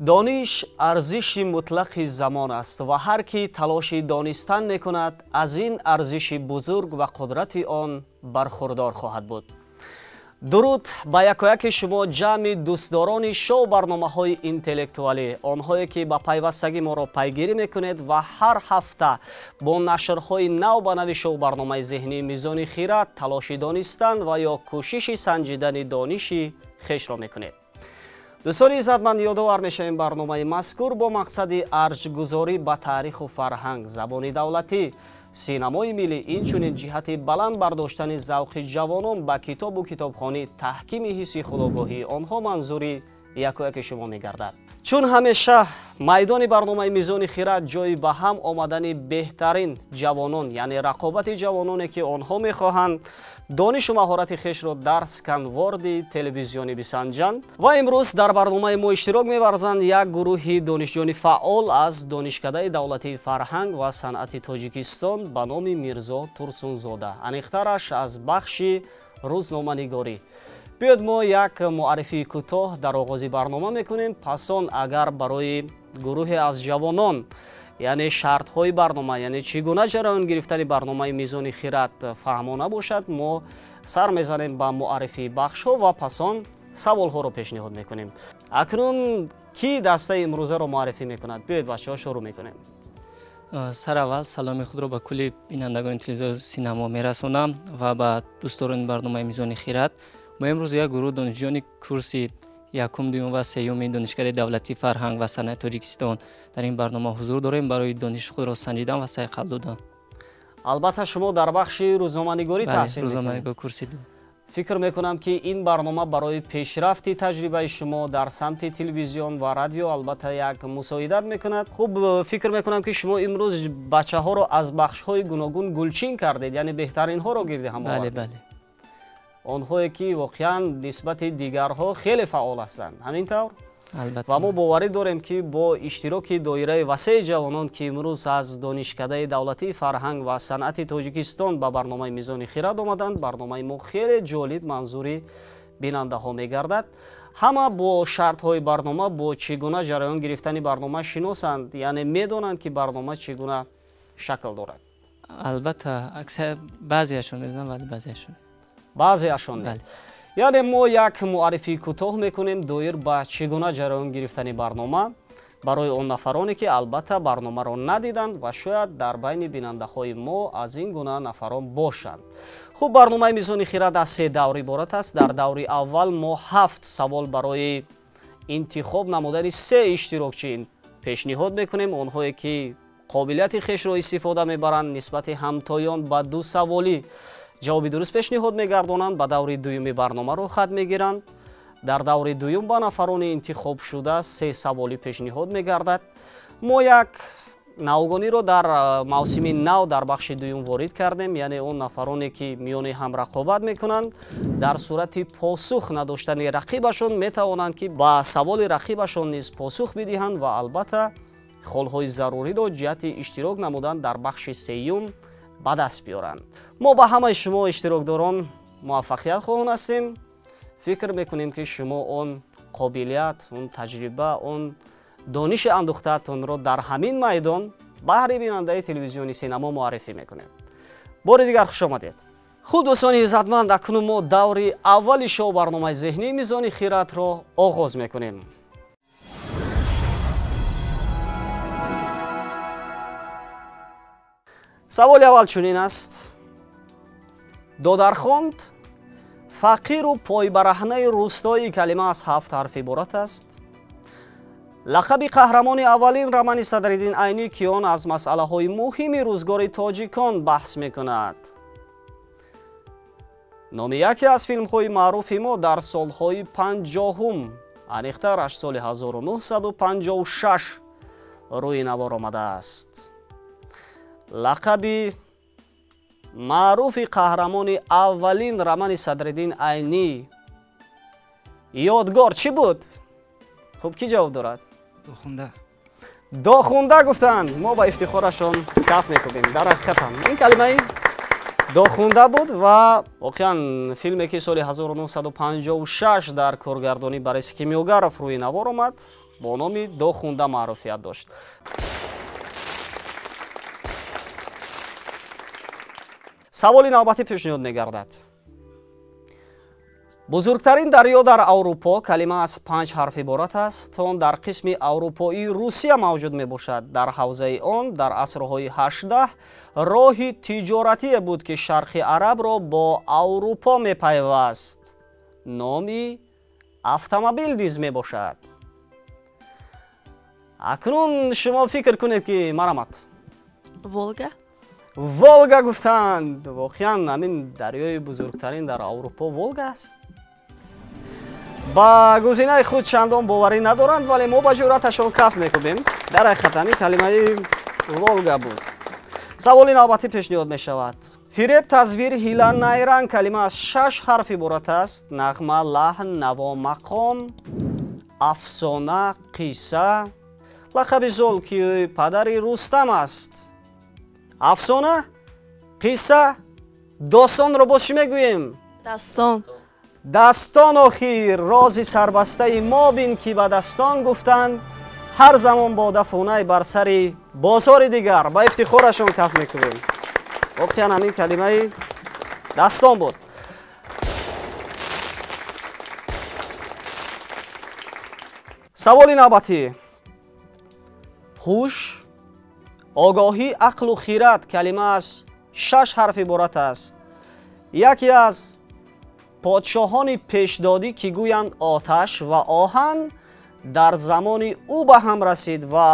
دانش ارزش مطلق زمان است و هر کی تلاش دانستن میکند از این ارزش بزرگ و قدرت آن برخوردار خواهد بود. درود با یکایک شما جمع دوستداران شو برنامه‌های اینتלקتوالی، آنهایی که با پیوستگی ما را پیگیری میکنید و هر هفته با نشرهای نو به نوع شو برنامه ذهنی میزان خیرات تلاش دانستن و یا کوشش سنجیدن دانش خویش را میکنید. دوستان عزتمند، یادآور میشویم برنامه مذکور با مقصد ارجگذاری به تاریخ و فرهنگ، زبان دولتی، سینمای ملی، اینچنین جهت بلند برداشتن ذوق جوانان به کتاب و کتابخوانی، تحکیم حس خودآگاهی آنها منظوری یکایک شما میگردد. چون همیشه میدان برنامه میزان خیرات جای به هم آمدن بهترین جوانان، یعنی رقابت جوانانی که آنها میخواهند دانش و مهارت خویش را در اسکنوارد تلویزیونی بسنجند و امروز در برنامه ما اشتراک می‌ورزند یک گروه دانشجویان فعال از دانشکده دولتی فرهنگ و صنعت تاجیکستان به نام میرزا تورسونزاده، انیخترش از بخش روزنامه‌نگاری. بیاید ما یک معرفی کوتاه در آغاز برنامه میکنیم، پس آن اگر برای گروه از جوانان یعنی شرط های برنامه، یعنی چگونه جریان گرفتن برنامه میزان خیرات فهمانه باشد، ما سر میزنیم به معرفی بخش ها و پس آن سوال ها رو پیشنهاد میکنیم. اکنون کی دسته امروزه رو معرفی میکند؟ بیاید بچه ها شروع میکنیم. سر اول سلام خود را به کل بینندگان تلویزیون سینما میرسونم و به دوستداران برنامه میزان خیرات. ما امروز یک گروه دانشجویان کورس یکم، دوم و سوم دانشکده دولتی فرهنگ و صنعت تاجیکستان در این برنامه حضور داریم برای دانش خود را سنجیدن و سعی دادن. البته شما در بخش روزنامه‌نگاری تحصیل می‌کنید. روزنامه‌نگاری کورس دو. فکر میکنم که این برنامه برای پیشرفت تجربه شما در سمت تلویزیون و رادیو البته یک مساعدت میکند. خوب فکر میکنم که شما امروز بچه ها رو از بخش های گوناگون گلچین کردید، یعنی بهترین ها رو گرده هم آوردید. بله. آنهایی که واقعا نسبت دیگرها خیلی فعال هستند، همینطور؟ البته. و ما باوری داریم که با اشتراک دایره وسیع جوانان که امروز از دانشکده دولتی فرهنگ و صنعت تاجیکستان به برنامه میزان خیرات آمدند، برنامه ما خیلی جالب منظوری بیننده ها میگردد. همه با شرط های برنامه، با چگونه جریان گرفتن برنامه شناسند، یعنی میدونند که برنامه چگونه شکل دارد. البته اکثر بعضیشون میدونن ولی بعضیشون بله. یعنی ما یک معرفی کوتاه میکنیم دایر به چگونه جریان گرفتن برنامه برای اون نفرانی که البته برنامه را ندیدند و شاید در بین بیننده های ما از این گونه نفران باشند. خوب، برنامه میزان خیرات از 3 دور عبارت است. در دور اول ما 7 سوال برای انتخاب نمودن 3 اشتراکچی پیشنهاد میکنیم. آنهایی که قابلیت خویش را استفاده میبرند نسبت همتایان با 2 سوالی جواب درست پیشنهاد میگردانند، به دور دوم برنامه رو خط میگیرند. در دور دوم با نفران انتخاب شده 3 سوالی پیشنهاد میگردد. ما یک نوگانی رو در موسم نو در بخش دوم وارد کردیم، یعنی اون نفرانی که میان هم رقابت میکنند در صورت پاسخ نداشتن رقیبشون میتوانند که با سوال رقیبشون نیز پاسخ بدهند و البته خالهای ضروری رو جهت اشتراک نمودن در بخش سوم به دست بیارند. ما به همه شما اشتراکداران موفقیت خواهان هستیم. فکر میکنیم که شما اون قابلیت، اون تجربه، اون دانش اندوخته‌تان را در همین میدان بهره بیننده تلویزیونی سینما معرفی میکنیم. بار دیگر خوش آمدید. خود دوستان عزتمند، اکنون ما دور اول شو برنامه ذهنی میزان خیرات را آغاز میکنیم. سوال اول چنین است: دادرخواند فقیر و پای برهنه روستایی کلمه از 7 حرف عبارت است. لقب قهرمان اولین رمان صدرالدین عینی که آن از مسئله های مهم روزگار تاجیکان بحث میکند. نام یکی از فیلم های معروف ما در سالهای 50 انیخترش سال 1956 روی نوار آمده است. لقب معروف قهرمان اولین رمان صدرالدین عینی یادگار چی بود؟ خب کی جواب دارد؟ داخونده گفتند. ما با افتخارشون کف میکنیم. در حقیقت هم این کلمه داخونده بود و واقعا فیلمی که سال 1956 در کارگردانی بوریس کیمیوگرف روی نوار آمد бо номи ду хунда маъруфият дошт. саволи навбатӣ пешниҳод мегардад. бузургтарин дарё дар аврупо калима аз 5 ҳарф иборат аст. Он дар қисми аврупои Русия мавҷуд мебошад. дар ҳавзаи он дар асрҳои 18 роҳи тиҷоратие буд ки шарқи арабро бо аврупо мепайваст. номи автомобил диз мебошад. акнун шумо фикр кунед ки марамат Волга? волга гуфтанд. воқеан ҳамин дарёи бузургтарин дар аврупо волга аст. ба гузинаи худ чандон боварӣ надоранд, вале мо ба ҷуръаташон каф мекунем. дар ҳақиқат ҳамин калимаи волга буд. саволи навбатӣ пешниҳод мешавад. фиреб, тазвир, ҳила, найранг калима аз 6 ҳарф иборат аст. нағма, лаҳн, наво, мақом, афсона, қисса. лақаби зол ки падари рустам аст. афсона, қисса, достонро боз чӣ мегӯем? Дастон. дастон. охир рози сарбастаи мо бин ки ба дастон гуфтанд ҳар замон бо дафунаи бар сари бозори дигар. ба ифтихорашон каф мекунем. воқеан ҳамин калимаи дастон буд. саволи навбатӣ. ҳуш, огоҳӣ, ақлу хират калима аз 6 ҳарф иборат аст. яке аз подшоҳони пешдодӣ ки гӯянд оташ ва оҳан дар замони ӯ ба ҳам расид ва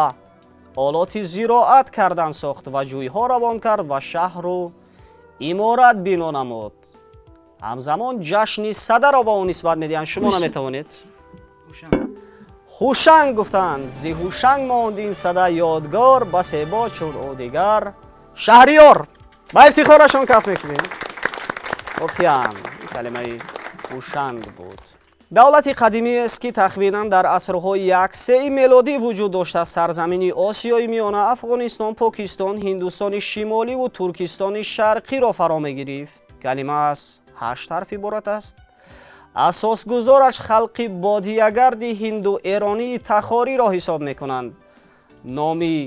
олоти зироат кардан сохт ва ҷӯйҳо равон кард ва шаҳру иморат бино намуд. ҳамзамон ҷашни садаро ба ӯ нисбат медиҳанд. шумо наметавонед? ҳушанг гуфтанд. зи ҳушанг монд ин сада ёдгор, басе бод шуд ӯ дигар шаҳриёр. ба ифтихорашон каф мекунем. воқеан калимаи ҳушанг буд. давлати қадимиест ки тахминан дар асрҳои 1-3 мелодӣ вуҷуд дошта. сарзамини осиёи миёна, афғонистон, покистон, ҳиндустони шимоливу туркистони шарқиро фаро мегирифт. калима аз 8 ҳарф иборат аст. асосгузораш халқи бодиягарди ҳинду-эронии тахориро ҳисоб мекунанд. номи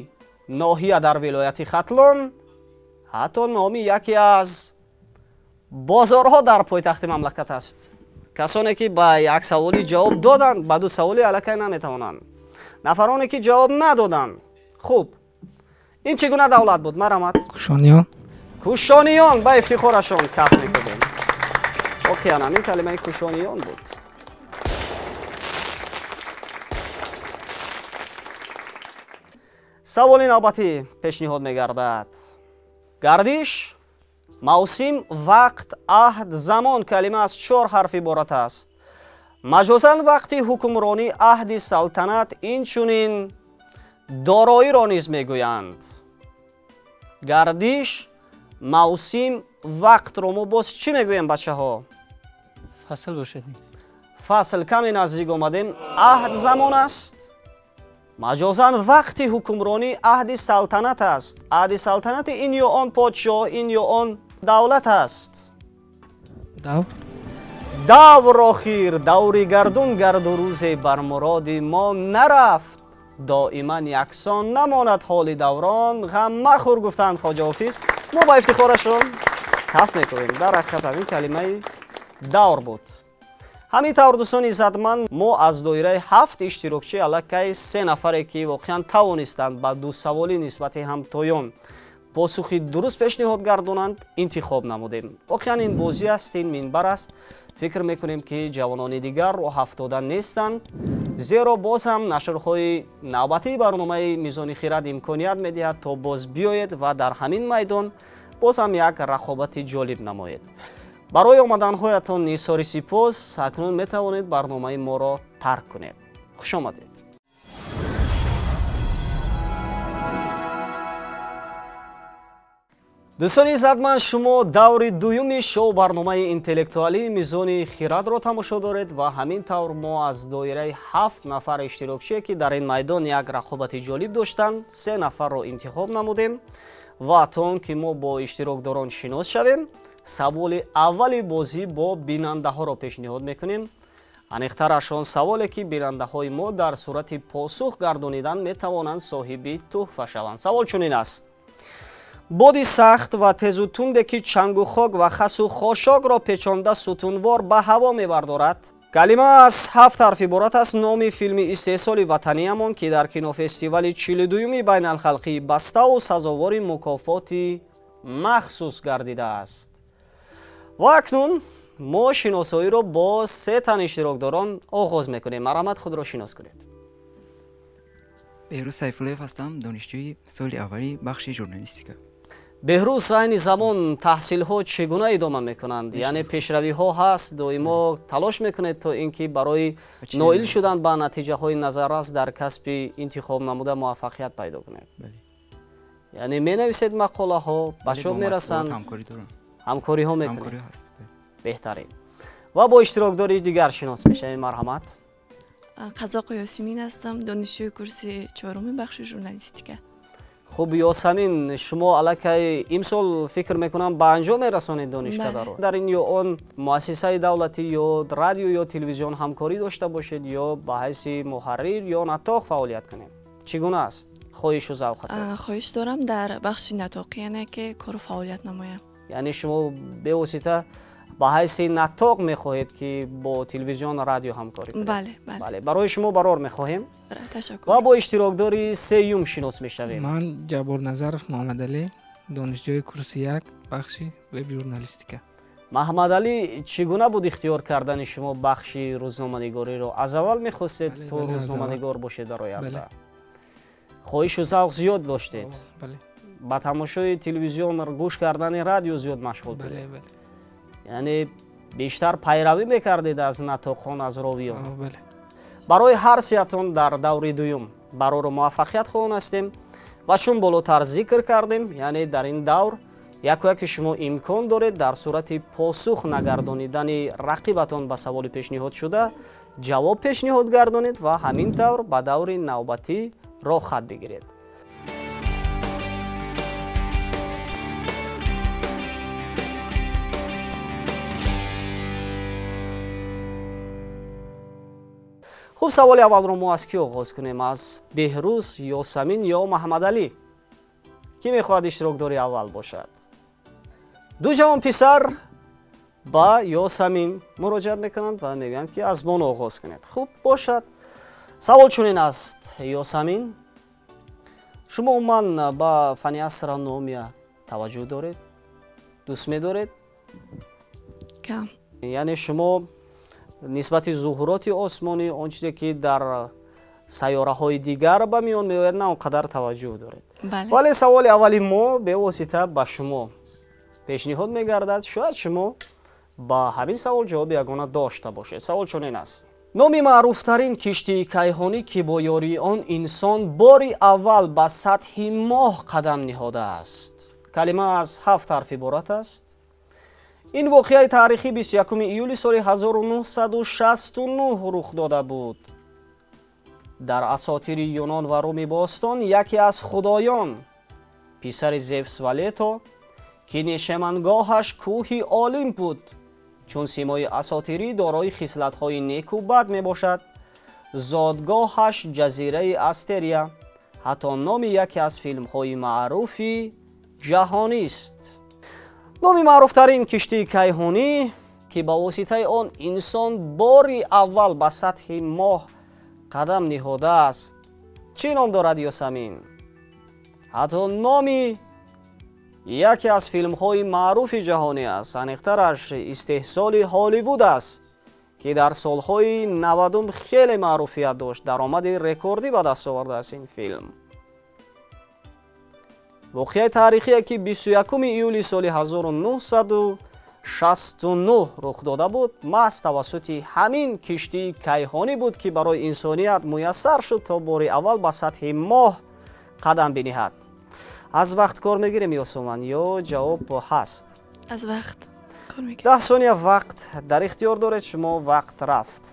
ноҳия дар вилояти хатлон, ҳатто номи яке аз бозорҳо дар пойтахти мамлакат аст. касоне ки ба як саволи ҷавоб доданд, ба ду саволи аллакай наметавонанд. нафароне ки ҷавоб надоданд. хуб, ин чӣ гуна давлат буд? марамат. кушониён. кушониён. ба ифтихорашон каф мекунем. воқеан ҳамин калимаи кушониён буд. саволи навбатӣ пешниҳод мегардад. гардиш, мавсим, вақт, аҳд, замон калима аз 4 ҳарф иборат аст. маҷозан вақти ҳукмронӣ, аҳди салтанат, инчунин дороиро низ мегӯянд. гардиш, мавсим, вақтро мо боз чӣ мегӯем бачаҳо? фасл бошад. фасл. каме наздик омадем. аҳд замон аст. маҷозан вақти ҳукмронӣ аҳди салтанат аст. аҳди салтанати ин ё он подшоҳ, ин ё он давлат аст. давр. давр. охир даври гардун гарду рӯзе бар муроди мо нарафт. доиман яксон намонад ҳоли даврон. ғам махӯр гуфтанд хоҷа ҳофиз. мо ба ифтихорашон каф мекунем. дар ҳақиқат ҳамин калимаи давр буд. ҳамин тавр дӯстони иззатманд, мо аз доираи 7 иштирокчӣ аллакай 3 нафаре ки воқеан тавонистанд ба ду саволи нисбати ҳамтоён посухи дуруст пешниҳод гардонанд интихоб намудем. воқеан ин бозӣ аст, ин минбар аст. фикр мекунем ки ҷавонони дигар роҳ афтода нестанд, зеро боз ҳам нашрҳои навбатии барномаи мизони хират имконият медиҳад то боз биёед ва дар ҳамин майдон боз ҳам як рақобати ҷолиб намоед. барои омаданҳоятон нисори сипос. акнун метавонед барномаи моро тарк кунед. хушомадед. дӯстони иззатманд, шумо даври дуюми шоу барномаи интеллектуалии мизони хиратро тамошо доред ва ҳамин тавр мо аз доираи 7 нафар иштирокчие ки дар ин майдон як рақобати ҷолиб доштанд 3 нафарро интихоб намудем ва то он ки мо бо иштирокдорон шинос шавем, саволи аввали бозӣ бо бинандаҳоро пешниҳод мекунем. аниқтараш он саволе ки бинандаҳои мо дар сурати посух гардонидан метавонанд соҳиби туҳфа шаванд. Савол чунин аст: боди сахт ва тезу тунде ки чангу хок ва хасу хошокро печонда сутунвор ба ҳаво мебардорад. калима аз 7 ҳарф иборат аст. номи филми истеҳсоли ватаниамон ки дар кинофестивали 42-юми байналхалқии бастау сазовори мукофоти махсус гардидааст. ва акнун мо шиносоиро бо се тан иштирокдорон оғоз мекунем. марҳамат, худро шинос кунед. беҳрӯз сайфуллоев ҳастам, донишҷӯи соли аввали бахши журналистика. беҳрӯз, айни замон таҳсилҳо чӣ гуна идома мекунанд? яъне пешравиҳо ҳаст? доимо талош мекунед то ин ки барои ноил шудан ба натиҷаҳои назаррас дар касби интихоб намуда муваффақият пайдо кунед? яъне менависед мақолаҳо, ба чоп мерасанд? ҳамкориҳо мекунед? беҳтарин. ва бо иштирокдори дигар шинос мешавем. марҳамат. қазоқ ёсимин ҳастам, донишҷӯи курси 4-уми бахши журналистика. хуб ёсамин, шумо аллакай имсол фикр мекунам ба анҷом мерасонед донишкадаро. дар ин ё он муассисаи давлатӣ ё радио ё телевизион ҳамкорӣ дошта бошед ё ба ҳайси муҳаррир ё натоқ фаъолият кунед? чӣ гуна аст хоҳишу завқатон? хоҳиш дорам дар бахши натоқӣ яъне ки кору фаъолият намоям. яъне шумо бевосита ба ҳайси натоқ мехоҳед ки бо телевизион радио ҳамкорӣ кунед? бале, барои шумо барор мехоҳем. ташаккур. ва бо иштирокдори сеюм шинос мешавем. ман ҷаборназаров муҳаммадалӣ, донишҷӯи курси 1 бахши веб-журналистика. маҳмадалӣ, чӣ гуна буд ихтиёр кардани шумо бахши рӯзноманигориро? аз аввал мехостед то рӯзноманигор бошед дар оянда? хоҳишу завқ зиёд доштед? ба тамошои телевизион, гӯш кардани радио зиёд машғул будед? яъне бештар пайравӣ мекардед аз натоқон, аз ровиён? барои ҳар сеятон дар даври дуюм барору муваффақият хоҳон ҳастем. ва чун болотар зикр кардем, яъне дар ин давр яке шумо имкон доред дар сурати посух нагардонидани рақибатон ба саволи пешниҳод шуда ҷавоб пешниҳод гардонед ва ҳамин тавр ба даври навбатӣ роҳ хат бигиред. хуб, саволи аввалро мо аз кӣ оғоз кунем? аз беҳрӯз, ёсамин ё маҳмадалӣ? кӣ мехоҳад иштирокдори аввал бошад? ду ҷавон писар ба ёсамин муроҷиат мекунанд ва мегӯянд ки аз мон оғоз кунед. хуб бошад. савол чунин аст: ёсамин, шумо умуман ба фани астрономия таваҷҷӯҳ доред? дӯст медоред? кам. яъне шумо нисбати зуҳуроти осмонӣ, он чизе ки дар сайёраҳои дигар ба миён меояд, на он қадар таваҷҷӯҳ доред. вале саволи аввали мо бевосита ба шумо пешниҳод мегардад. шояд шумо ба ҳамин савол ҷавоби ягона дошта бошед. савол чунин аст: номи маъруфтарин киштии кайҳонӣ ки бо ёрии он инсон бори аввал ба сатҳи моҳ қадам ниҳодааст. калима аз 7 ҳарф иборат аст. ин воқеаи таърихӣ 21 июли соли 1969 рух дода буд. дар асотири юнон ва рӯми бостон яке аз худоён, писари зевс ва лето, ки нишемангоҳаш кӯҳи олимп буд, чун симои асотирӣ дорои хислатҳои неку бад мебошад, зодгоҳаш ҷазираи Астерия, ҳатто номи яке аз филмҳои маъруфи ҷаҳонист. номи маъруфтарин киштии кайҳонӣ ки ба воситаи он инсон бори аввал ба сатҳи моҳ қадам ниҳодааст, чӣ ном дорад ёсамин? ҳатто номи яке аз филмҳои маъруфи ҷаҳонӣ аст. аниқтараш истеҳсоли Ҳолливуд аст ки дар солҳои 90 хеле маъруфият дошт. даромади рекордӣ ба даст овардааст ин филм. воқеаи таърихие ки 21 июли соли 1969 рух дода буд, маҳз тавассути ҳамин киштии кайҳонӣ буд ки барои инсоният муяссар шуд то бори аввал ба сатҳи моҳ қадам биниҳад. аз вақт кор мегирем ёсуман ё ҷавоб ҳаст? аз вақт кор мегирем. 10 сония вақт дар ихтиёр доред шумо. вақт рафт.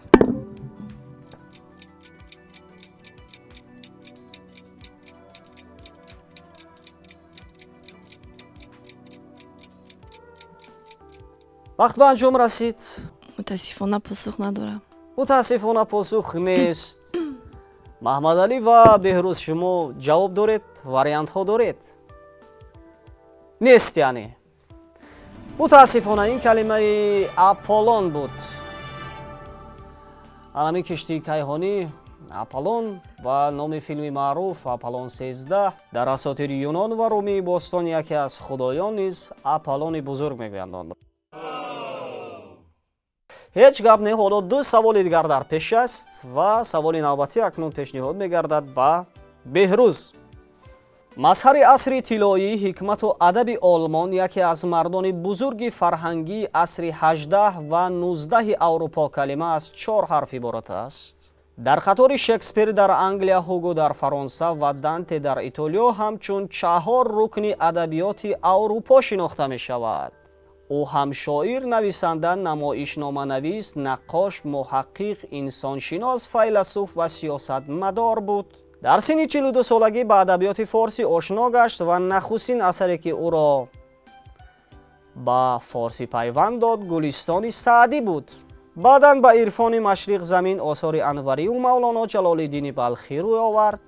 вақт ба анҷом расид. мутаассифона посух надорам. متاسفانه پاسخ نیست. محمد علی و بهروز شما جواب دارید؟ واریانت ها دارید؟ نیست یعنی. متاسفانه این کلمه اپولون بود. همین کشتی کیهانی اپولون و نام فیلم معروف اپولون 13 در اساطیر یونان و رومی باستان یکی از خدایان نیز اپولون بزرگ میگویند آن را. هیچ گپ نه. حالا دو سوال دیگر در پیش است و سوال نوبتی اکنون پیشنهاد میگردد به بهروز. مظهر عصر طلایی حکمت و ادب آلمان یکی از مردان بزرگ فرهنگی عصر 18 و 19 اروپا کلمه از 4 حرف عبارت است. در قطار شکسپیر در انگلیا، هوگو در فرانسه و دانته در ایتالیا همچون 4 رکن ادبیات اروپا شناخته می شود. او هم شاعر، نویسنده، نمایشنامه نویس، نقاش، محقق، انسانشناس، فیلسوف و سیاستمدار بود. در سن 42 سالگی به ادبیات فارسی آشنا گشت و نخستین اثری که او را به فارسی پیوند داد گلستان سعدی بود. بعداً به عرفان مشرق زمین آثار انوری و مولانا جلال الدین بلخی روی آورد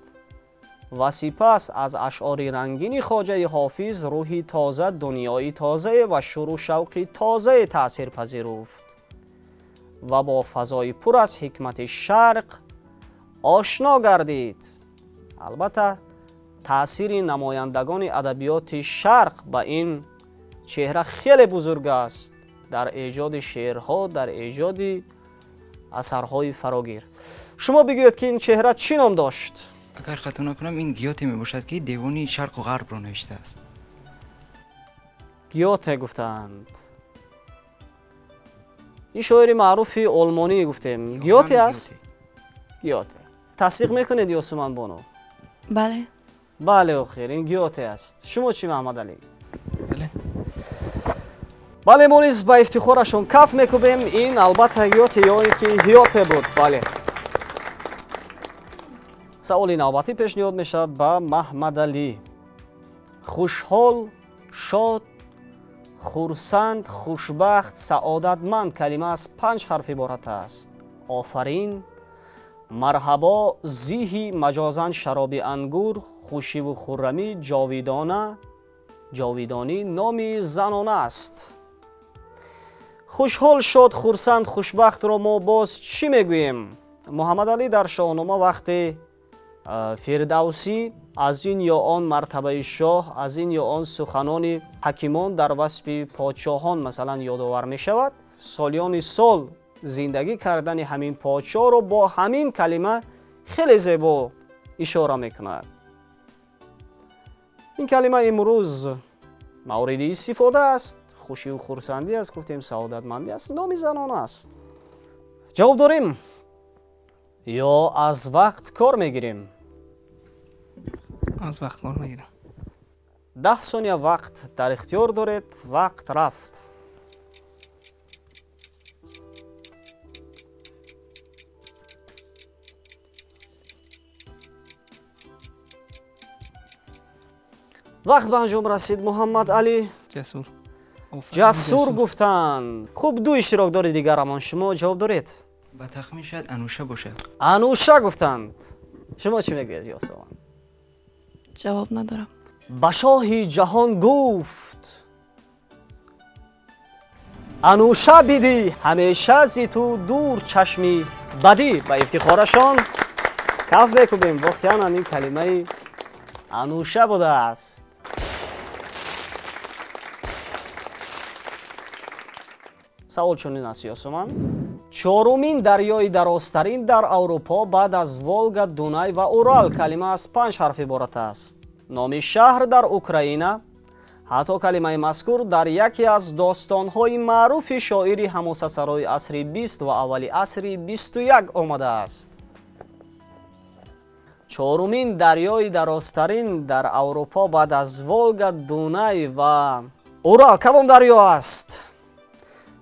و سپس از اشعار رنگین خواجه حافظ روحی تازه، دنیایی تازه و شور و شوقی تازه تأثیر پذیرفت و با فضای پر از حکمت شرق آشنا گردید. البته تأثیر نمایندگان ادبیات شرق به این چهره خیلی بزرگ است در ایجاد شعرها، در ایجاد اثرهای فراگیر. شما بگویید که این چهره چی نام داشت؟ اگر خطا نکنم این گیوته می باشد که دیوانی شرق و غرب را نوشته است. گیوته گفتند. این شاعر معروف آلمانی گفتیم. گیوته است؟ گیوته. تصدیق میکنید یاسمن بانو؟ بله. بله آخر این گیوته است. شما چی محمد علی؟ بله. بله ما نیز با افتخارشون کف میکوبیم. این البته گیوته یا اینکه هیوته بود. بله. سوال نوبتی پیشنهاد میشد به محمد علی. خوشحال، شاد، خرسند، خوشبخت، سعادتمند کلمه از 5 حرف عبارت است. آفرین، مرحبا، زیهی، مجازاً شراب انگور، خوشی و خرمی، جاویدانه، جاویدانی نامی زنانه است. خوشحال، شاد، خرسند، خوشبخت را ما باز چی میگوییم؟ محمد علی در شاهنامه وقتی فردوسی از این یا آن مرتبه شاه، از این یا آن سخنان حکیمان در وصف پادشاهان مثلا یادآور می شود، سالیان سال زندگی کردن همین پادشاه رو با همین کلمه خیلی زیبا اشاره می کند. این کلمه امروز مورد استفاده است. خوشی و خرسندی است، گفتیم سعادتمندی است، نام زنانه است. جواب داریم یا از وقت کار میگیریم؟ از وقت کار میگیرم. 10 ثانیه وقت در اختیار دارید. وقت رفت. وقت به انجام رسید. محمد علی جسور. جسور گفتند. خوب 2 اشتراک داری دیگر. اما شما جواب دارید؟ به تخمین شاید انوشه باشد. انوشه گفتند. شما چی میگویید یاسمن؟ جواب ندارم. به شاه جهان گفت انوشه بیدی همیشه زی تو دور چشمی بدی. به افتخارشان کف بکوبیم. واقعا این کلمه انوشه بوده است. سوال چنین است یاسمن. 4مین دریای درازترین در اروپا بعد از ولگا، دونای و اورال کلمه از 5 حرف عبارت است. نام شهر در اوکراین. حتی کلمه مذکور در یکی از داستان‌های معروف شاعری حماسه‌سرای عصر 20 و اولی عصر 21 آمده است. 4مین دریای درازترین در اروپا بعد از ولگا، دونای و اورال کدام دریا است؟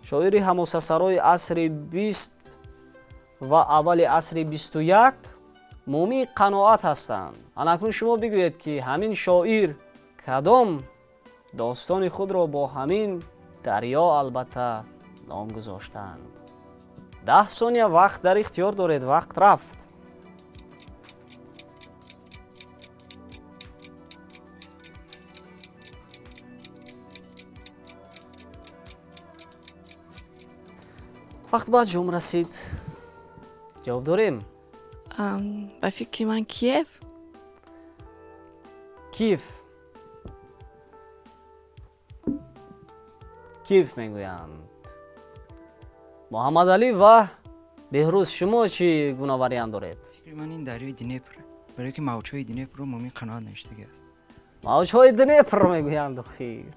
شاعری حماسه‌سرای عصر 20 و اول عصر 21 مومی قناعت هستند. اکنون شما بگویید که همین شاعر کدام داستان خود را با همین دریا البته نام گذاشتند. 10 ثانیه وقت در اختیار دارید. وقت رفت. وقت بعد جمع رسید. جواب داریم. به فکر من کیف. کیف میگویند. محمد علی و بهروز شما چی گونه وریانت دارید؟ فکر من این دریای دنیپر، برای که موج‌های دنیپر رو مومی قنات نوشته است. موج‌های دنیپر میگویند. خیر.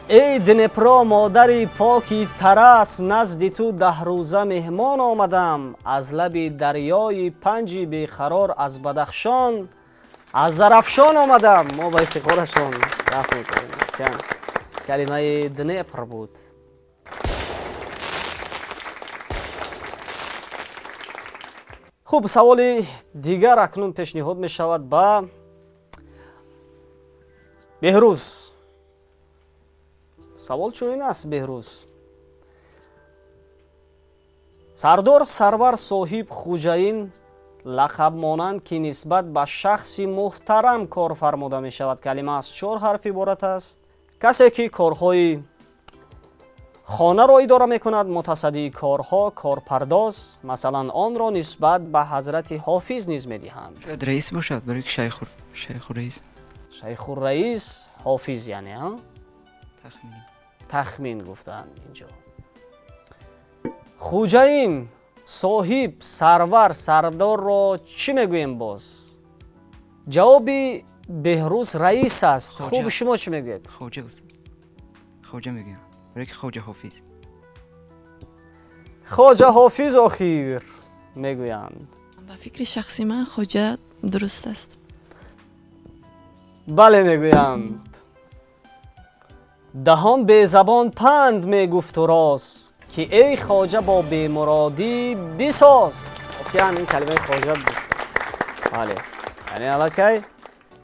ای دنیپرا مادری پاکی ترس، نزد تو 10 روزه مهمان آمدم. از لب دریای پنجی بیقرار، از بدخشان از زرافشان آمدم. ما با افتخارشان رفت میکنیم. کلمه دنیپر بود. خوب، سوال دیگر اکنون پیشنهاد می شود با بهروز. سوال چون است بهروز. سردار سرور صاحب خوجاین لقب مانند که نسبت به شخصی محترم کار فرموده می شود. کلمه از 4 حرف عبارت است. کسی که کارهای خانه را اداره می کند، متصدی کارها، کارپرداز. مثلا آن را نسبت به حضرت حافظ نیز می دهند. شاید رئیس باشد، برای که شیخ رئیس. شیخ الرئیس حافظ یعنی ها؟ تخمین گفتند اینجا. خوجاین صاحب سرور سردار را چی میگوییم باز؟ جوابی بهروز رئیس است. خوب، شما چی میگویید؟ خوجه استاد. خوجه میگم، برای که خوجه حافظ. خوجه حافظ آخر میگویند. به فکر شخصی من خوجه درست است. بله میگویند. دهان به زبان پند میگفت و راست، که ای خواجه با بیمرادی بساز. یعنی این کلمه خواجه بود. بله، یعنی علاکه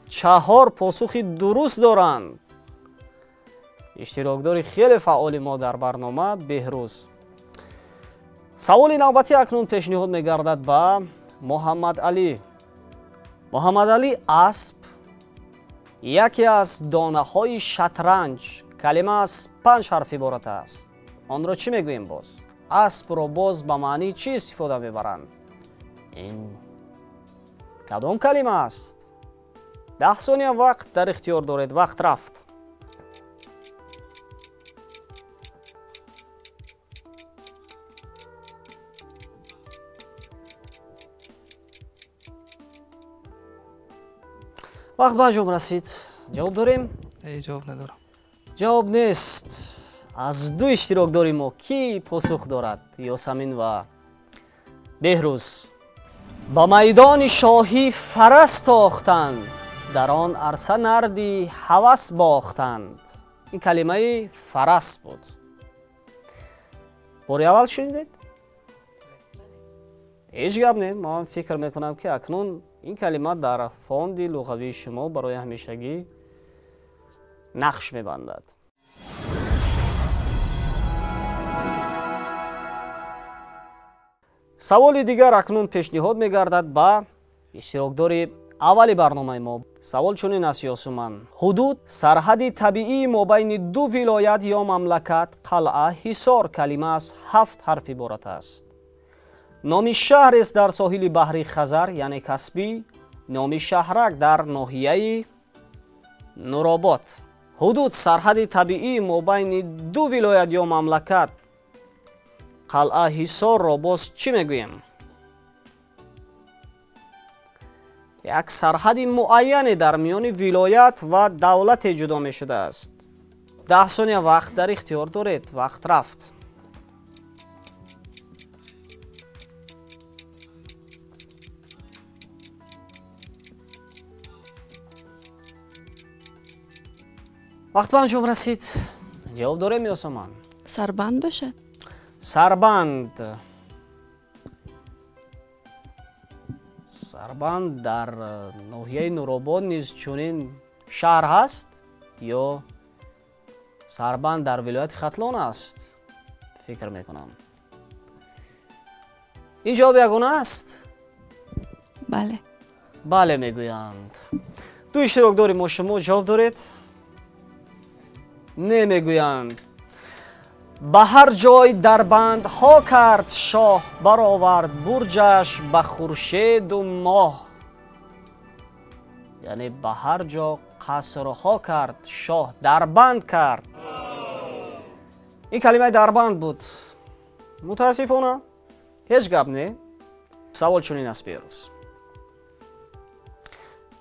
4 پاسخ درست دارند. اشتراکداری خیلی فعال ما در برنامه بهروز. سوال نوبتی اکنون پیشنهاد میگردد با محمد علی. محمد علی اسب یکی از دانه های شطرنج. کلمه از 5 حرف عبارت است. آن را چی میگوییم باز؟ اسب را باز به معنی چی استفاده میبرند؟ این کدام کلمه است؟ 10 ثانیه وقت در اختیار دارید. وقت رفت. وقت به جواب رسید. جواب داریم؟ جواب ندارم. جواب نیست. از 2 اشتراکداری ما کی پاسخ دارد؟ یاسمین و بهروز. با میدان شاهی فرس تاختند، در آن عرصه نردی هوس باختند. این کلمه فرس بود. باری اول شنیدید؟ هیچ گپ نه. من فکر میکنم که اکنون این کلمه در فوند لغوی شما برای همیشگی نقش میبندد. سوال دیگر اکنون پیشنهاد میگردد با اشتراکداری اولی برنامه ما. سوال چنین است یاسمن. حدود سرحد طبیعی مابین 2 ولایت یا مملکت قلعه حصار. کلمه از 7 حرف عبارت است. نام شهر است در ساحل بحر خزر یعنی کسپی. نام شهرک در ناحیه نورآباد. حدود سرحد طبیعی مابین 2 ولایت یا مملکت قلعه حصار را باز چی میگوییم؟ یک سرحد معین در میان ولایت و دولت جدا می شده است. 10 ثانیه وقت در اختیار دارید. وقت رفت. وقت به انجام رسید. جواب داریم یاسمن؟ سربند باشد. سربند. سربند در ناحیه نورآباد نیز چنین شهر هست یا سربند در ولایت ختلان است؟ فکر میکنم. این جواب یگانه است؟ بله. بله میگویند. دو اشتراکدار ما شما جواب دارید؟ نمیگویند. به هر جای دربند ها کرد شاه، برآورد برجش به خورشید و ماه. یعنی به هر جا قصرها کرد شاه، دربند کرد. این کلمه دربند بود. متاسفانه هیچ گپ نه. سوال چنین است بیروز.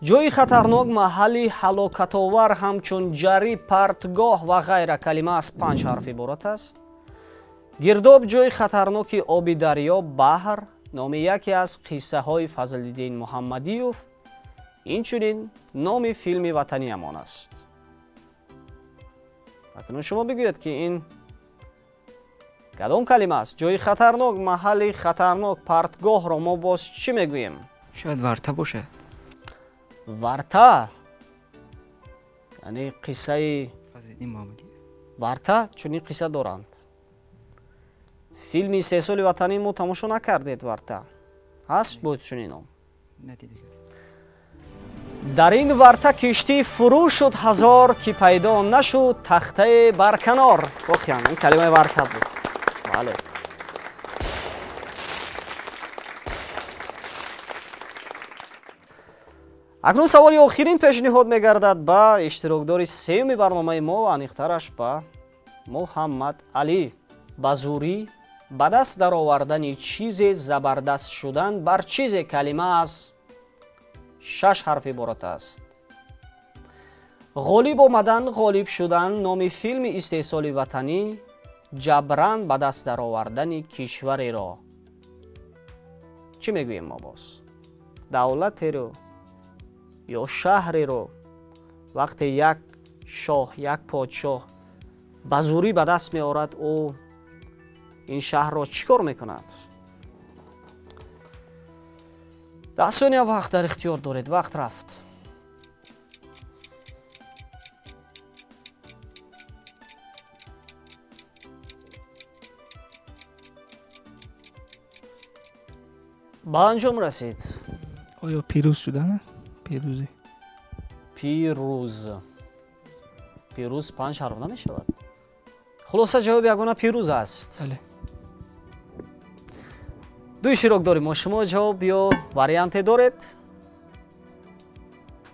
جای خطرناک، محلی هلاکت‌آور همچون جری، پرتگاه و غیره کلمه از 5 حرف عبارت است. گرداب جای خطرناک آبی دریا، بحر، نام یکی از قصه های فضل‌الدین محمدیوف. اینچنین نام فیلم وطنی امان است. اکنون شما بگویید که این کدام کلمه است؟ جای خطرناک، محل خطرناک، پرتگاه را ما باز چی میگوییم؟ شاید ورته باشه. ورته یعنی قصه فضل‌الدین محمدی. ورته چونی قصه دارند. فیلمی 3 سال وطنی ما تماشا نکردید ورته؟ هست بود چونی نام؟ ندیدید. در این ورته کشتی فرو شد هزار، که پیدا نشد تخته برکنار. بخیان این کلمه ورته بود. بله. اکنون سوالی آخرین پیشنهاد میگردد به اشتراکدار سوم برنامه ما و انیخترش به محمد علی. به زوری به دست در آوردن چیز، زبردست شدن بر چیز کلمه از 6 حرف عبارت است. غالب آمدن، غالب شدن نام فیلم استحصال وطنی. جبران به دست در آوردن کشوری را چی میگوییم ما باز؟ دولتی رو یا شهری رو وقتی یک شاه، یک پادشاه به زوری به دست می آورد، او این شهر را چیکار میکند؟ 10 ثانیه وقت در اختیار دارید. وقت رفت. به انجام رسید. آیا پیروز شدن است؟ پیروزی. پیروز 5 حرف نمی شود. خلاصه جواب یگانه پیروز است. بله. دو اشتراکدار ما شما جواب یا واریانت دارید؟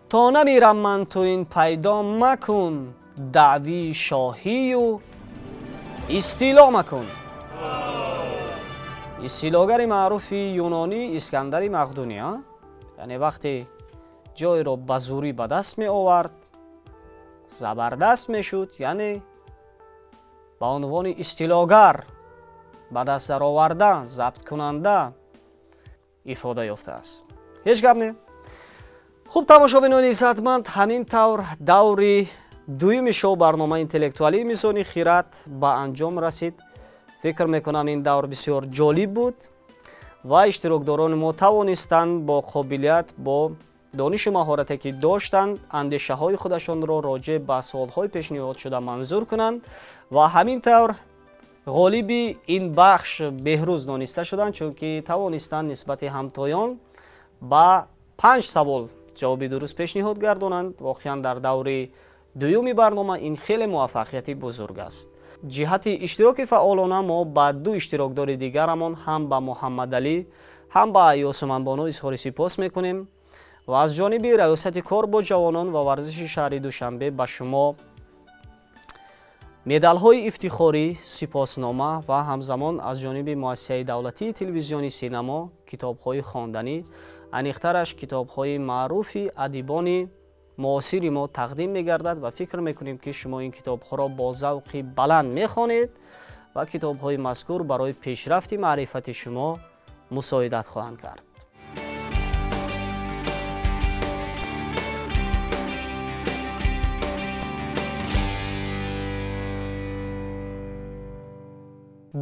تا نمیرم من تو این پیدا مکن، دعوی شاهی و استیلا مکن. استیلاگر معروف یونانی اسکندر مقدونی. یعنی وقتی جای را به زوری به دست می آورد، زبردست می شد، یعنی به عنوان استیلاگر به دست در آورده، ضبط کننده ifade یافته است. هیچ گپ نه. خوب تماشابینان عزتمند، همین طور دوری دویم شو برنامه اینتלקتوالی میزانی خیرات به انجام رسید. فکر میکنم این دور بسیار جالب بود و اشتراکداران ما توانستند با قابلیت، با دانش و مهارتی که داشتند، اندیشه های خودشان را راجع به سوالهای پیشنهاد شده منظور کنند و همین طور غالبی این بخش بهروز دانسته شدند، چون که توانستند نسبت همتایان با 5 سوال جواب درست پیشنهاد گردانند. واقعا در دوره دومی برنامه این خیلی موفقیتی بزرگ است. جهت اشتراک فعالانه ما با 2 اشتراکدار دیگرمان، هم به محمد علی هم به یاسمن بانو اظهار سپاس میکنیم و از جانب ریاست کار با جوانان و ورزش شهر دوشنبه به شما مدال های افتخاری، سپاسنامه و همزمان از جانب مؤسسه دولتی تلویزیونی سینما کتاب های خواندنی، انیخترش کتاب های معروف ادیبان معاصر ما تقدیم می‌گردد و فکر می‌کنیم که شما این کتاب‌ها را با ذوقی بلند می‌خوانید و کتاب‌های مذکور برای پیشرفت معرفت شما مساعدت خواهند کرد.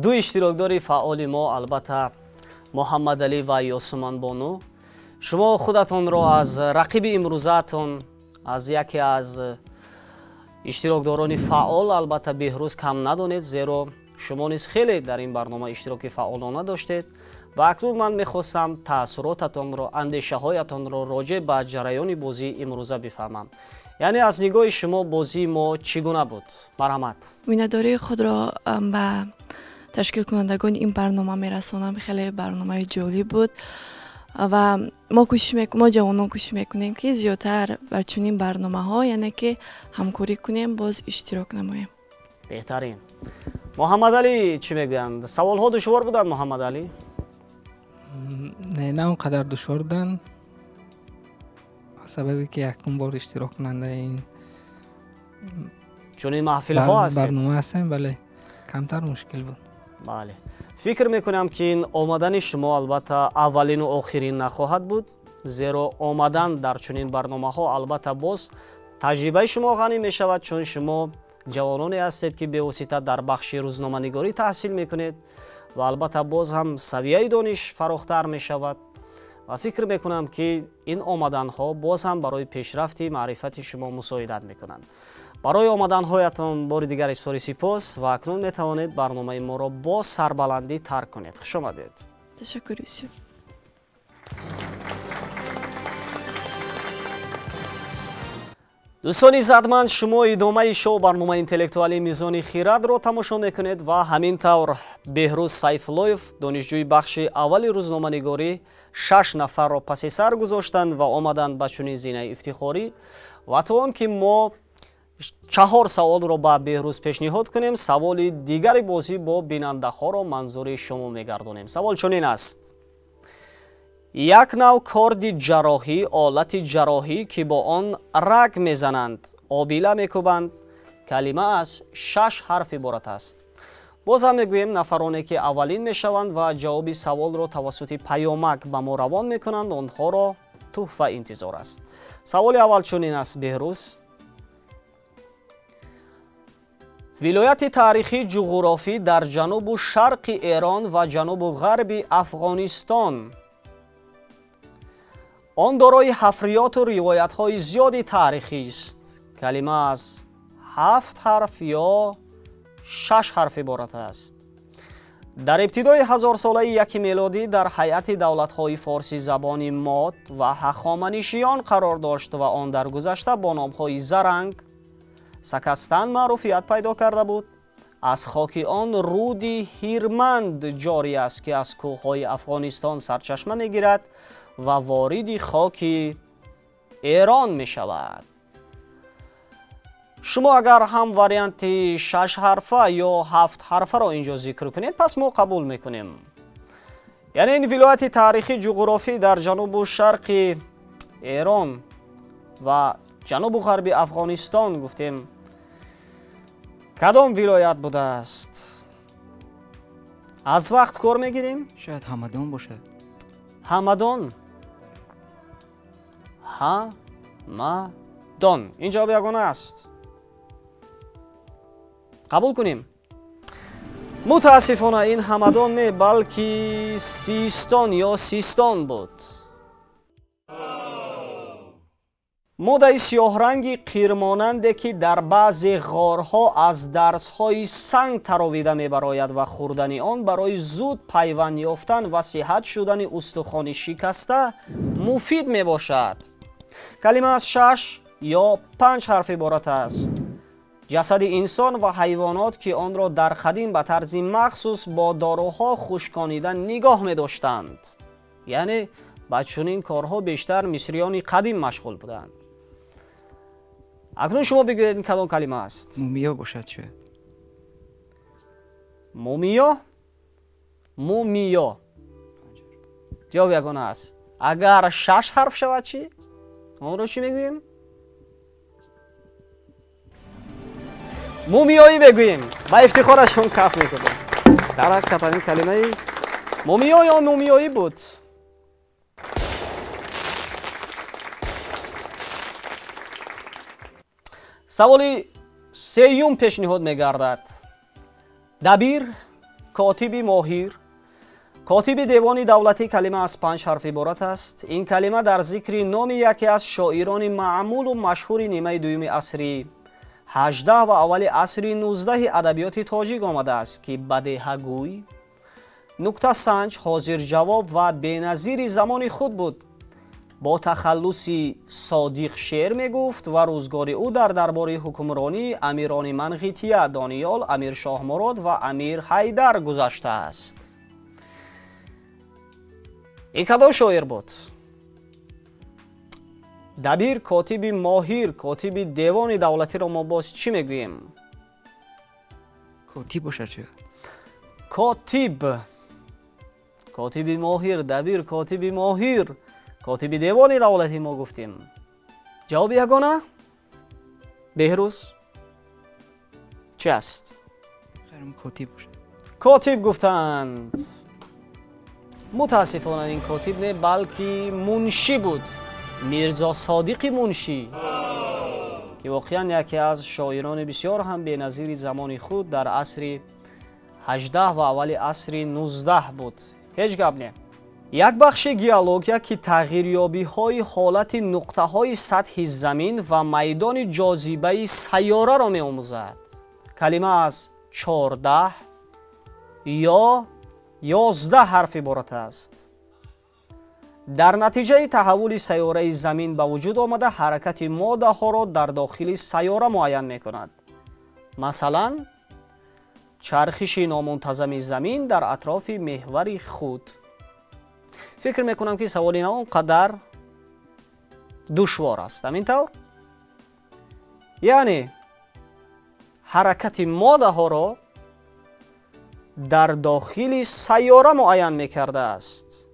دو اشتراکدار فعال ما البته محمد علی و یاسمن بانو، شما خودتان را از رقیب امروزتان، از یکی از اشتراکداران فعال البته بهروز کم ندانید، زیرا شما نیز خیلی در این برنامه اشتراک فعالانه داشتید و اکنون من میخواستم تاثیراتتان را، اندیشه هایتان را راجع به جریان بازی امروزه بفهمم. یعنی از نگاه شما بازی ما چگونه بود؟ مرحمت. بیناداری خود را به تشکیل کنندگان این برنامه میرسانم. خیلی برنامه جالب بود و ما جوانان کوشش میکنیم که زیادتر بر چنین برنامه ها یعنی که همکاری کنیم، باز اشتراک نماییم. بهترین. محمد علی چی میگویند؟ سوال ها دشوار بودن محمد علی؟ نه اونقدر دشوار بودن، سببی که یکم بار اشتراک کننده این چون این محفل ها هستیم، برنامه هستیم، بله کمتر مشکل بود. بله. فکر میکنم که این آمدن شما البته اولین و آخرین نخواهد بود، زیرا آمدن در چنین برنامه ها البته باز تجربه شما غنی می شود، چون شما جوانانی هستید که به واسطه در بخش روزنامه‌نگاری تحصیل میکنید و البته باز هم سویه دانش فراختر می شود و فکر میکنم که این آمدن ها باز هم برای پیشرفت معرفت شما مساعدت میکنند. برای آمدن هایتان بار دیگر اظهار سپاس و اکنون میتوانید برنامه ما را با سربلندی ترک کنید. خوش آمدید. تشکر یوسف. دوستان عزتمند، شما ادامه شو برنامه اینتלקتوالی میزان خیرات را تماشا میکنید و همین طور بهروز سیفالویف دانشجوی بخش اول روزنامه‌نگاری 6 نفر را پس سر گذاشتند و آمدند به چنین زینه افتخاری و تا آن که ما 4 سوال را با بهروز پیشنهاد کنیم، سوال دیگر بازی با بیننده ها را منظور شما میگردانیم. سوال چنین است: یک نوع کارد جراحی، آلت جراحی که با آن رگ میزنند، آبیله میکوبند، کلمه از 6 حرف عبارت است. باز هم میگوییم نفرانی که اولین میشوند و جواب سوال را توسط پیامک به ما روان میکنند، آنها را تحفه انتظار است. سوال اول چنین است بهروز: ولایت تاریخی جغرافی در جنوب و شرق ایران و جنوب و غرب افغانستان آن دارای حفریات و روایت های زیادی تاریخی است. کلمه از 7 حرف یا 6 حرف عبارت است. در ابتدای 1000 ساله یک میلادی در هیئت دولت های فارسی زبان ماد و هخامنشیان قرار داشت و آن در گذشته با نام های زرنگ، سکستان معروفیت پیدا کرده بود. از خاک آن رودی هیرمند جاری است که از کوههای افغانستان سرچشمه میگیرد و وارد خاک ایران می شود. شما اگر هم واریانت 6 حرفه یا 7 حرفه را اینجا ذکر کنید، پس ما قبول میکنیم. یعنی این ولایت تاریخی جغرافی در جنوب و شرق ایران و جنوب و غرب افغانستان گفتیم کدام ولایت بوده است؟ از وقت کار میگیریم؟ شاید همدان باشد. همدان. همدان. این جواب یگانه است. قبول کنیم. متاسفانه این همدان نه، بلکه سیستان یا سیستان بود. ماده سیاه رنگی قیرماننده که در بعضی غارها از درس‌های سنگ تراویده می‌براید و خوردن آن برای زود پیوند یافتن و صحت شدن استخوان شکسته مفید میباشد. کلمه از 6 یا 5 حرف عبارت است. جسد انسان و حیوانات که آن را در قدیم به طرز مخصوص با داروها خشکانیدن نگاه می‌داشتند. یعنی با چنین کارها بیشتر مصریان قدیم مشغول بودند. اکنون شما بگویید کدام کلمه است؟ مومیا باشد شاید. مومیا؟ مومیا. جواب یگانه است. اگر 6 حرف شود چی؟ اون رو چی میگوییم؟ مومیایی بگوییم. با افتخارشون کف میکنیم. در حقیقت این کلمه مومیا یا مومیایی بود. سوال سیوم پیشنهاد می‌گردد. دبیر، کاتب ماهر، کاتب دیوان دولتی کلمه از 5 حرف عبارت است. این کلمه در ذکر نام یکی از شاعران معمول و مشهور نیمه دوم عصر 18 و اول عصر 19 ادبیات تاجیک آمده است که بدیه‌گوی، نکته سنج، حاضر جواب و بی‌نظیر زمان خود بود. با تخلصی صادق شعر می گفت و روزگار او در دربار حکمرانی امیران منقیطیه، دانیال، امیر شاه مراد و امیر حیدر گذشته است. این کدام شاعر بود؟ دبیر، کاتب ماهر، کاتب دیوان دولتی را ما باز چی میگوییم؟ کاتب باشد شاید. کاتب ماهر، دبیر، کاتب ماهر، کاتب دیوان دولتی ما گفتیم. جواب یگانه بهروز چی است؟ خیرم کاتب باشد. کاتب گفتند. متاسفانه این کاتب نه بلکه منشی بود، میرزا صادق منشی که واقعا یکی از شاعران بسیار هم بی‌نظیر زمان خود در عصر 18 و اول عصر 19 بود. هیچ گپ نه. یک بخش گیالوگیا که تغییریابی های حالت نقطه های سطح زمین و میدان جاذبه سیاره را می آموزد. کلمه از 14 یا 11 حرف عبارت است. در نتیجه تحول سیاره زمین به وجود آمده حرکت ماده ها را در داخل سیاره معین می کند. مثلا چرخش نامنتظم زمین در اطراف محور خود. فکر میکنم که سوال این اونقدر دشوار است. همینطور یعنی حرکت ماده ها را در داخل سیاره معین میکرده است.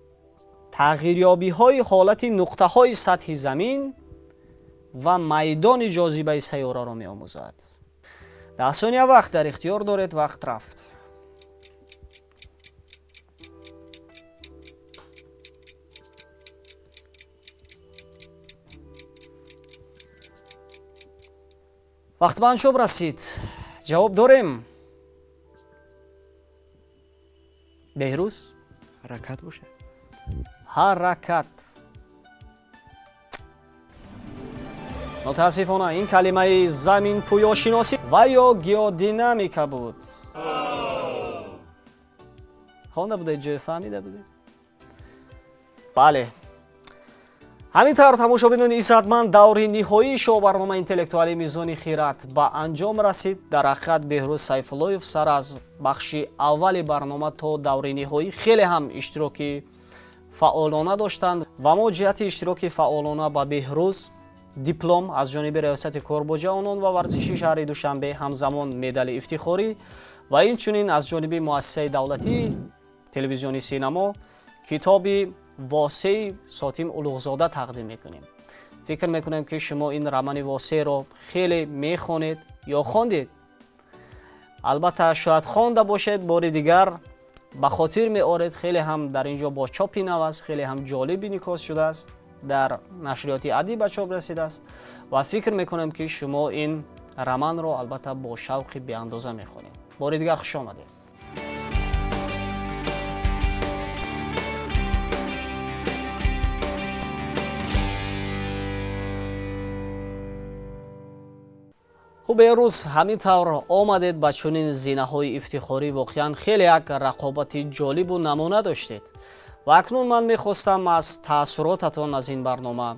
تغییریابی های حالت نقطه های سطح زمین و میدان جاذبه سیاره را می آموزد. 10 ثانیه وقت در اختیار دارید. وقت رفت. وقت به انجام رسید. جواب داریم. بهروز حرکت باشد. حرکت. متاسفانه این کلمه زمین پویاشناسی و یا گیودینامیکا بود. خوانده بوده؟ جای فهمیده بوده؟ بله. همینطور تماشابینان عزتمند، دور نهایی شو برنامه اینتלקטואلی میزان خیرات به انجام رسید. در حقیقت بهروز سیفالویف سر از بخش اول برنامه تا دور نهایی خیلی هم اشتراکی فعالانه داشتند و ما جهت اشتراک فعالانه با بهروز دیپلم از جانب ریاست کارباج آنان و ورزشی شهر دوشنبه، همزمان مدال افتخاری و اینچنین از جانب مؤسسه دولتی تلویزیونی سینما کتاب واسه ساتیم اولوغزاده تقدیم میکنیم. فکر میکنم که شما این رمان واسه را خیلی میخوانید یا خواندید. البته شاید خوانده باشید، بار دیگر به خاطر میآرید. خیلی هم در اینجا با چاپ نوست، خیلی هم جالب نکاس شده است، در نشریات عادی به چاپ رسیده است و فکر میکنم که شما این رمان را البته با شوق بی اندازه میخوانید. بار دیگر خوش آمدید. خوب، امروز همینطور آمدید با چنین زینه‌های افتخاری. واقعا خیلی یک رقابت جالب و نمونه داشتید و اکنون من میخواستم از تأثیراتتان از این برنامه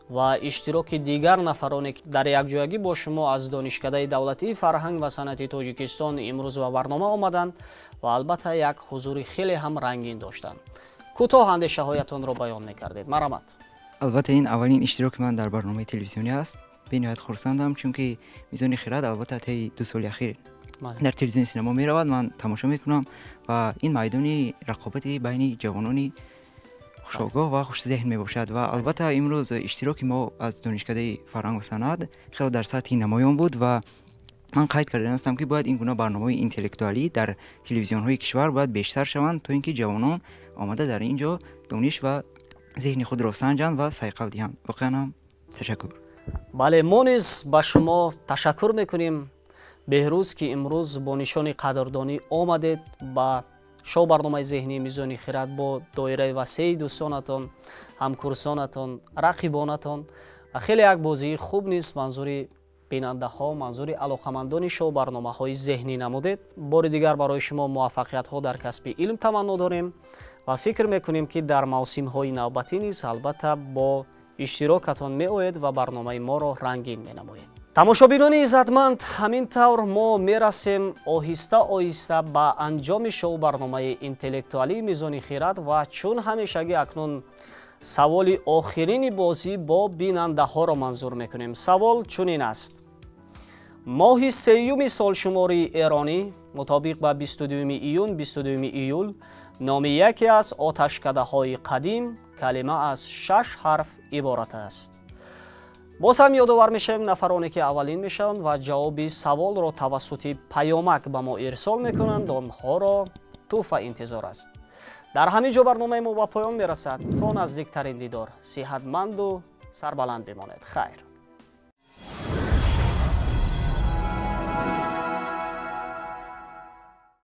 و اشتراک دیگر نفرانی که در یک جایگی با شما از دانشکده دولتی فرهنگ و صنعت تاجیکستان امروز به برنامه آمدند و البته یک حضور خیلی هم رنگین داشتند، کوتاه اندیشه هایتان را بیان میکردید. مرحمت. البته این اولین اشتراک من در برنامه تلویزیونی است. به نهایت خرسندم چون که میزان خیرات البته طی 2 سال اخیر در تلویزیون سینما می رود، من تماشا میکنم و این میدانی رقابت بین جوانانی خوش‌آگاه و خوش ذهن می باشد و البته امروز اشتراک ما از دانشکده فرهنگ و صنعت خیلی در سطح نمایان بود و من قید کرده هستم که باید این گونه برنامه‌های اینتלקטואلی در تلویزیون‌های کشور باید بیشتر شوند تا اینکه جوانان آمده در اینجا دانش و ذهن خود را سنجند و صیقل دهند. واقعا تشکر. بله، ما نیز به شما تشکر میکنیم بهروز که امروز با نشان قدردانی آمدید با شو برنامه ذهنی میزان خیرات با دایره وسیع دوستانتان، همکورسانتان، رقیبانتان و خیلی یک بازی خوب نیست. منظوری бинандаҳо манзури алоқамандони шоу барномаҳои зеҳнӣ намудед. Бори дигар барои шумо муваффақиятҳо дар касби илм таманно дорем ва фикр мекунем ки дар мавсимҳои навбатӣ низ албатта бо иштирокатон меоед ва барномаи моро рангин менамоед. тамошобинони иззатманд, ҳамин тавр мо мерасем оҳиста оҳиста ба анҷоми шоу барномаи интеллектуалии Мизони Хират ва чун ҳамешагӣ акнун саволи охирини бозӣ бо бинандаҳоро манзур мекунем. Савол чунин аст: моҳи 3 солшумори эронӣ мутобиқ ба 22 июн 22 июл номи яке аз оташкадаҳои қадим калима аз 6 ҳарф иборат аст. боз ҳам ёдовар мешавем нафароне ки аввалин мешаванд ва ҷавоби саволро тавассути паёмак ба мо ирсол мекунанд, онҳоро туҳфа интизор аст. дар ҳамин ҷо барномаи мо ба поён мерасад. то наздиктарин дидор, сиҳатманду сарбаланд бимонед. хайр.